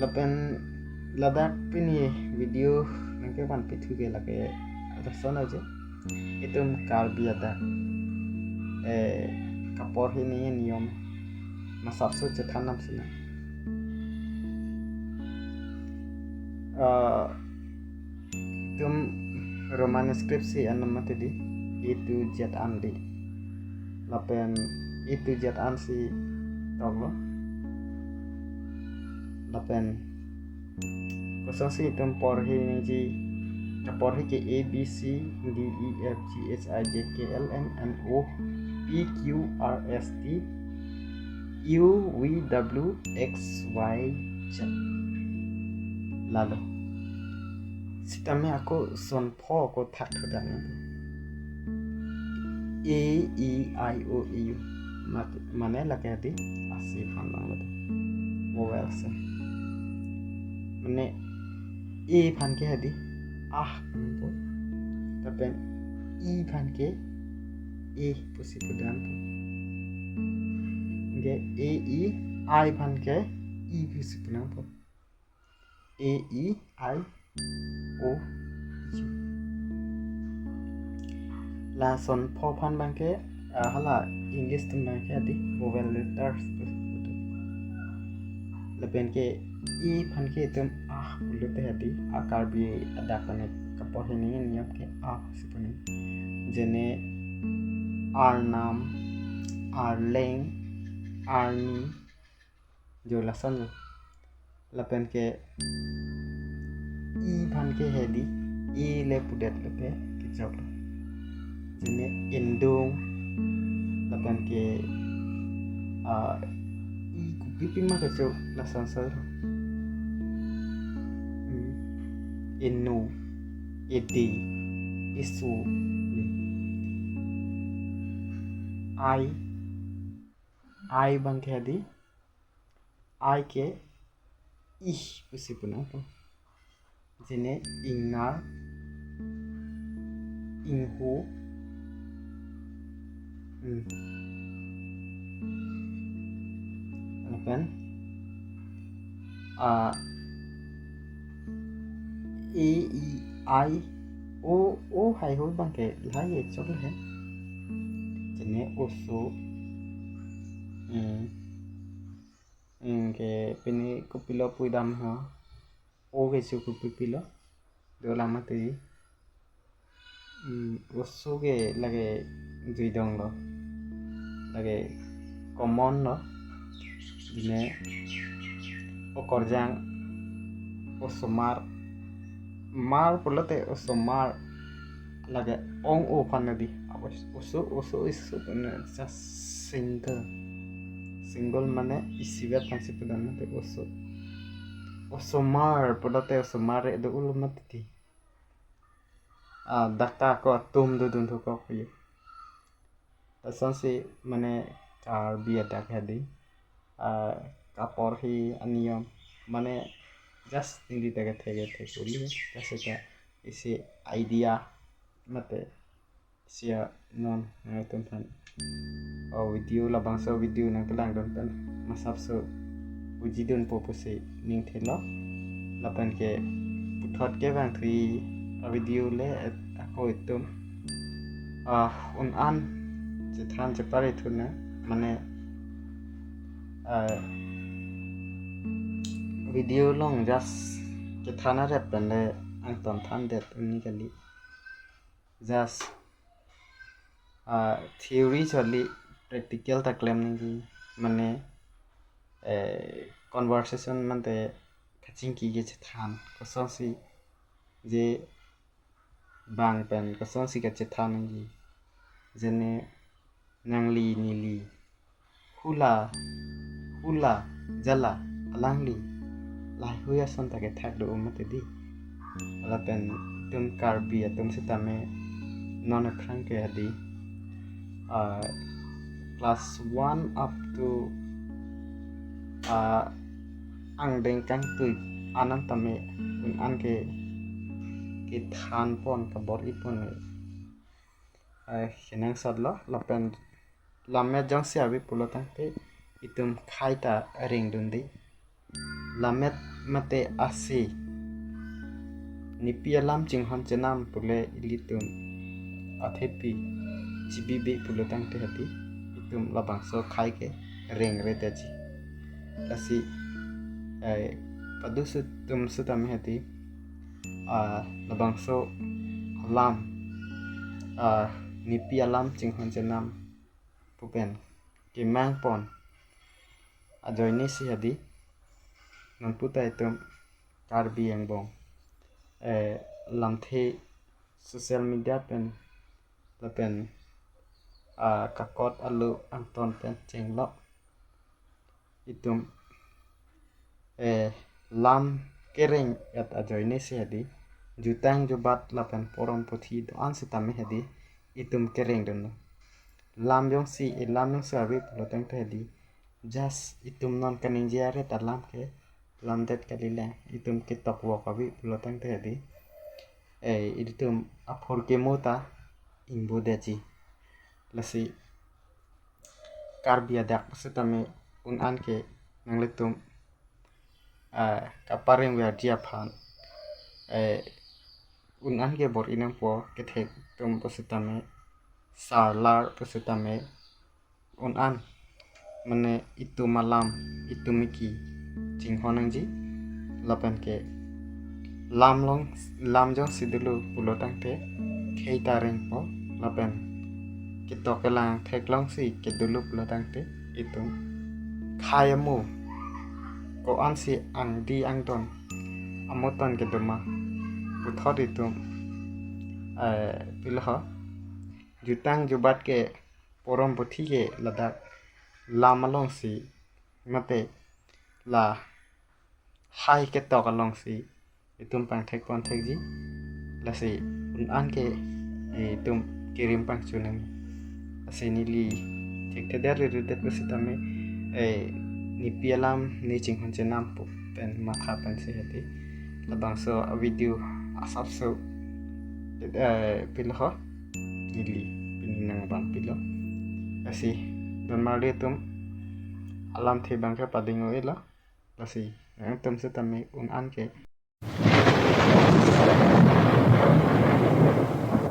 la pen ladak pini video nangke ban pitu ke lage rasana je itum karbiada kapor hini niyom masapso je thanam sina tum roman script si anamate di itu jet andi lapen itu jet ansi togo lapen kosong si tum por hini ji kapor hi ke a b c d e f g h i j k l m n o p q r s t u v w x y z lalu sitame aku son pho ko thak thadang a e i o u mane lage di asi phan lang lade vowel se mane a phan ke hadi po tapen e phan ke e pusi pudan po ge a e I phan ke e pusi pudan po a e I o u la son pho phan bang ke hala english tum bang ke di vowel letters la pen ke e phan ke tum ulu te hadi akar bi ada kane kapor hini niyam ke sipuni jene arnam arleng arni jo lasan la pen ke e phan ke hedi e le pudet le pe ke chok jene indung la pen ke e ku pipi ma ke chok lasan sar inu edi isu I bang ke hedi I ke pusi puna po jene ingnar inghu apan e I o hai ho bang ke lai ye chok le jene osu ke pini kupilo puidam ha o ke su kupilo do lama te osu ke lage duidong lo lage common lo ne okorjang osomar mar polote osomar lage ong o panadi osu is just single mane isibat pansi pudan te osomar polote osomar do ulmatiti dakta ko tum do dun ko yu tasan si mane kar biada khadi kapor hi aniyam mane just indi tege kuli just eta isi idea mate sia non ngaton pan video labang so video nang kelang don pan masap so uji don popose ning thelo lapan ke puthot ke bang thui video le ako itum un an je than je pare thuna mane video long just ke thana rep le ang ton than det uni kali just theory chali practical ta claim ni mane conversation mante khaching ki ge than koson si je bang pen koson si ke than ni jene nangli nili hula jala alangli lai hoya son ta ke thak do mate di ala pen tum karbi tum sitame non akhrang ke adi class 1 up to ang deng kang tu anan tame an ke than pon ka bor ipon henang sadlo lapen lamme jang se abi pulotang te itum khaita ring dundi lamet mate ase ni pia lam ching hon chenam pule ilitum athepi jibibe pulo tang te hati itum labang so khai ke reng re te ji lasi padusu tum sutami hati labang so lam ni pia lam ching hon chenam pupen ke mang pon ajoini si hadi non putai tum karbi yang bong lam the social media pen kakot alu anton pen chenglo itum lam kereng at ajoini si hadi jutang jubat lapen porom pothi do an sitame hadi itum kereng dono lam yong si lam yong sawi loteng te hadi jas itum non kaning jiare talam ke lam det kalila itum kitok wo kawi loteng te hadi itum aphor ke mota imbu deji lasi karbia dak sitame un an ke nangletum kaparing wer dia phan un an ke bor inang po kethek tum positame sarlar positame un an mane itu malam itu miki ching honang ji lapan ke lam jong sidulu pulotang te khei tareng po lapan kitokelang theklong si kedulu pulotang te itu khayamu ko an si ang di ang don amotan keduma puthot itu pilha jutang jubat ke porom puthi ke ladak lamalong si mate la hai ke tokalong si itum pang thek pon thek ji la si un an ke itum kirim pang chunang asini li thek the der re det pusitame ni pialam ni ching hon chenam pu pen matha pen se hati labang so video asap so pilho ili pininang bang pilo asi dan mari tum alam the bang ke padingo ela lasi tum se tami un an ke